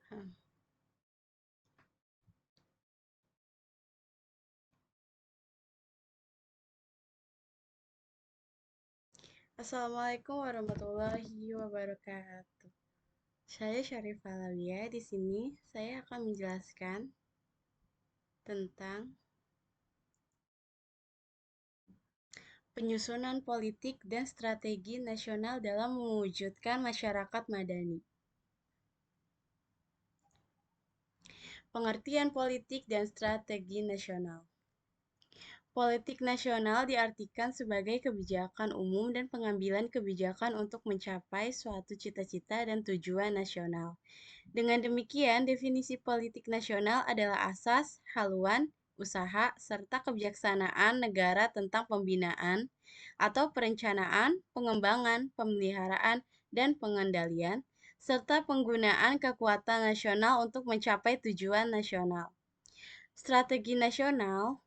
Hmm. Assalamualaikum warahmatullahi wabarakatuh. Saya Syarifah Lawia. Di sini saya akan menjelaskan tentang penyusunan politik dan strategi nasional dalam mewujudkan masyarakat madani. Pengertian politik dan strategi nasional. Politik nasional diartikan sebagai kebijakan umum dan pengambilan kebijakan untuk mencapai suatu cita-cita dan tujuan nasional. Dengan demikian, definisi politik nasional adalah asas, haluan, usaha, serta kebijaksanaan negara tentang pembinaan atau perencanaan, pengembangan, pemeliharaan, dan pengendalian, serta penggunaan kekuatan nasional untuk mencapai tujuan nasional. Strategi nasional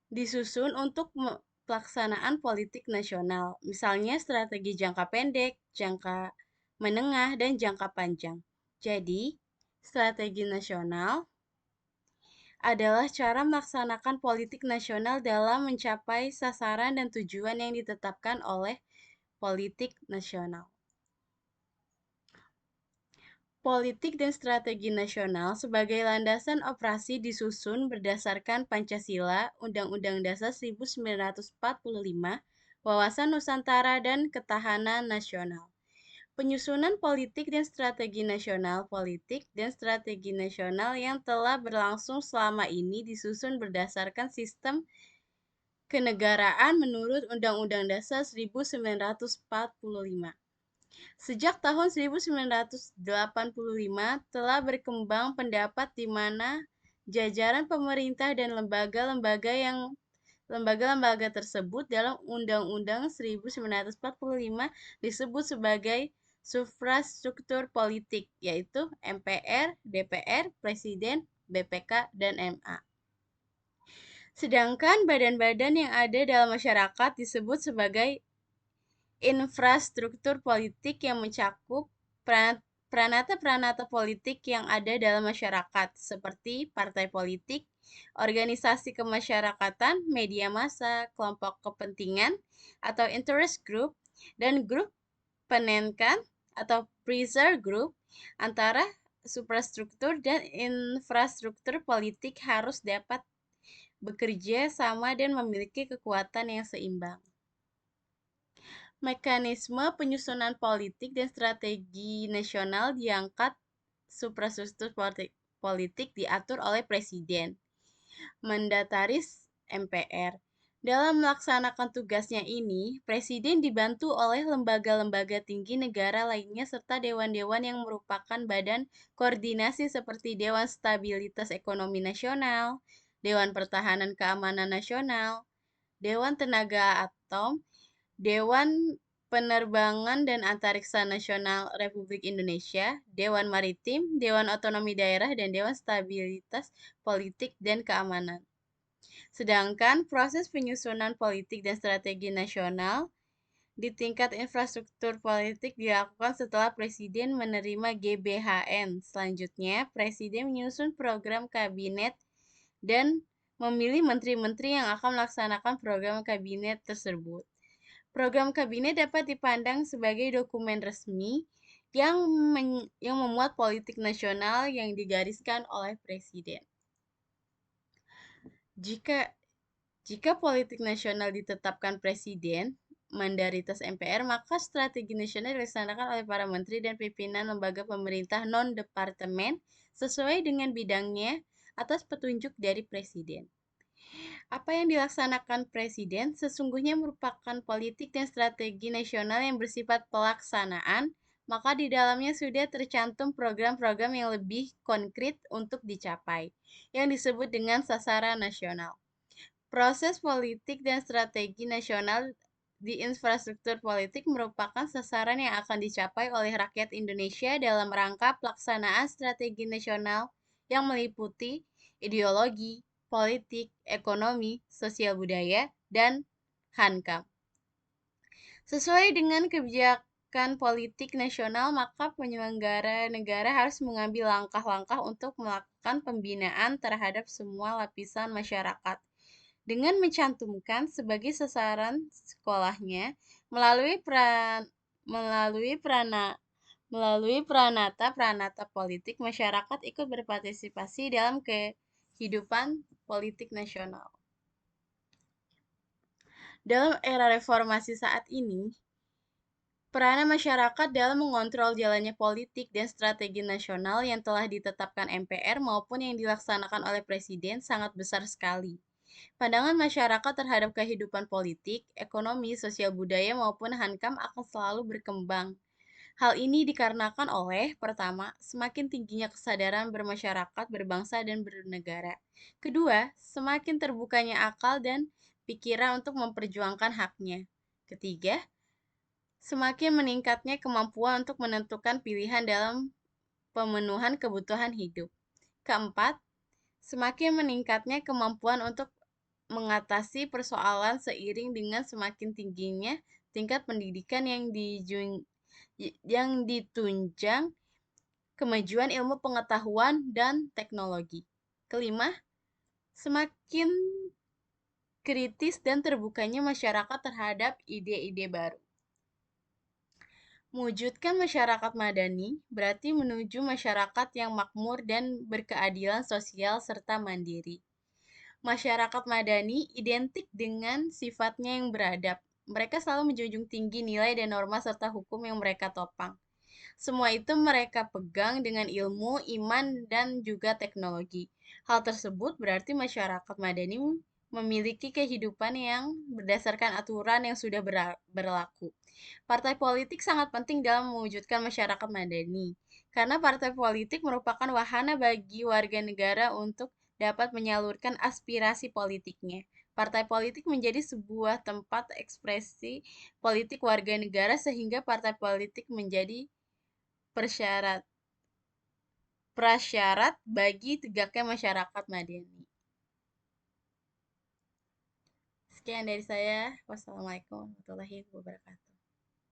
disusun untuk pelaksanaan politik nasional, misalnya strategi jangka pendek, jangka menengah, dan jangka panjang. Jadi, strategi nasional adalah cara melaksanakan politik nasional dalam mencapai sasaran dan tujuan yang ditetapkan oleh politik nasional. Politik dan strategi nasional sebagai landasan operasi disusun berdasarkan Pancasila, Undang-Undang Dasar 1945, Wawasan Nusantara, dan Ketahanan Nasional. Penyusunan politik dan strategi nasional, politik dan strategi nasional yang telah berlangsung selama ini disusun berdasarkan sistem kenegaraan menurut Undang-Undang Dasar 1945. Sejak tahun 1985 telah berkembang pendapat di mana jajaran pemerintah dan lembaga-lembaga tersebut dalam Undang-Undang 1945 disebut sebagai suprastruktur politik, yaitu MPR, DPR, Presiden, BPK, dan MA. Sedangkan badan-badan yang ada dalam masyarakat disebut sebagai infrastruktur politik yang mencakup peranata-peranata politik yang ada dalam masyarakat, seperti partai politik, organisasi kemasyarakatan, media massa, kelompok kepentingan atau interest group, dan grup penenkan atau pressure group. Antara suprastruktur dan infrastruktur politik harus dapat bekerja sama dan memiliki kekuatan yang seimbang. Mekanisme penyusunan politik dan strategi nasional diangkat suprastruktur politik diatur oleh Presiden, Mandataris MPR. Dalam melaksanakan tugasnya ini, Presiden dibantu oleh lembaga-lembaga tinggi negara lainnya serta dewan-dewan yang merupakan badan koordinasi seperti Dewan Stabilitas Ekonomi Nasional, Dewan Pertahanan Keamanan Nasional, Dewan Tenaga Atom, Dewan Penerbangan dan Antariksa Nasional Republik Indonesia, Dewan Maritim, Dewan Otonomi Daerah, dan Dewan Stabilitas Politik dan Keamanan. Sedangkan proses penyusunan politik dan strategi nasional di tingkat infrastruktur politik dilakukan setelah Presiden menerima GBHN. Selanjutnya, Presiden menyusun program kabinet dan memilih menteri-menteri yang akan melaksanakan program kabinet tersebut. Program kabinet dapat dipandang sebagai dokumen resmi yang memuat politik nasional yang digariskan oleh Presiden. Jika jika politik nasional ditetapkan Presiden, mandaritas MPR, maka strategi nasional dilaksanakan oleh para menteri dan pimpinan lembaga pemerintah non-departemen sesuai dengan bidangnya atas petunjuk dari Presiden. Apa yang dilaksanakan Presiden sesungguhnya merupakan politik dan strategi nasional yang bersifat pelaksanaan, maka di dalamnya sudah tercantum program-program yang lebih konkret untuk dicapai, yang disebut dengan sasaran nasional. Proses politik dan strategi nasional di infrastruktur politik merupakan sasaran yang akan dicapai oleh rakyat Indonesia dalam rangka pelaksanaan strategi nasional yang meliputi ideologi, politik, ekonomi, sosial budaya, dan hankam. Sesuai dengan politik nasional, maka penyelenggara negara harus mengambil langkah-langkah untuk melakukan pembinaan terhadap semua lapisan masyarakat dengan mencantumkan sebagai sasaran sekolahnya melalui peranata politik, masyarakat ikut berpartisipasi dalam kehidupan politik nasional. Dalam era reformasi saat ini, peranan masyarakat dalam mengontrol jalannya politik dan strategi nasional yang telah ditetapkan MPR maupun yang dilaksanakan oleh Presiden sangat besar sekali. Pandangan masyarakat terhadap kehidupan politik, ekonomi, sosial budaya maupun hankam akan selalu berkembang. Hal ini dikarenakan oleh, pertama, semakin tingginya kesadaran bermasyarakat, berbangsa, dan bernegara. Kedua, semakin terbukanya akal dan pikiran untuk memperjuangkan haknya. Ketiga, semakin meningkatnya kemampuan untuk menentukan pilihan dalam pemenuhan kebutuhan hidup. Keempat, semakin meningkatnya kemampuan untuk mengatasi persoalan seiring dengan semakin tingginya tingkat pendidikan yang ditunjang kemajuan ilmu pengetahuan dan teknologi. Kelima, semakin kritis dan terbukanya masyarakat terhadap ide-ide baru. Mewujudkan masyarakat madani berarti menuju masyarakat yang makmur dan berkeadilan sosial serta mandiri. Masyarakat madani identik dengan sifatnya yang beradab. Mereka selalu menjunjung tinggi nilai dan norma serta hukum yang mereka topang. Semua itu mereka pegang dengan ilmu, iman, dan juga teknologi. Hal tersebut berarti masyarakat madani memiliki kehidupan yang berdasarkan aturan yang sudah berlaku. Partai politik sangat penting dalam mewujudkan masyarakat madani, karena partai politik merupakan wahana bagi warga negara untuk dapat menyalurkan aspirasi politiknya. Partai politik menjadi sebuah tempat ekspresi politik warga negara sehingga partai politik menjadi prasyarat bagi tegaknya masyarakat madani. Sekian dari saya. Wassalamualaikum warahmatullahi wabarakatuh.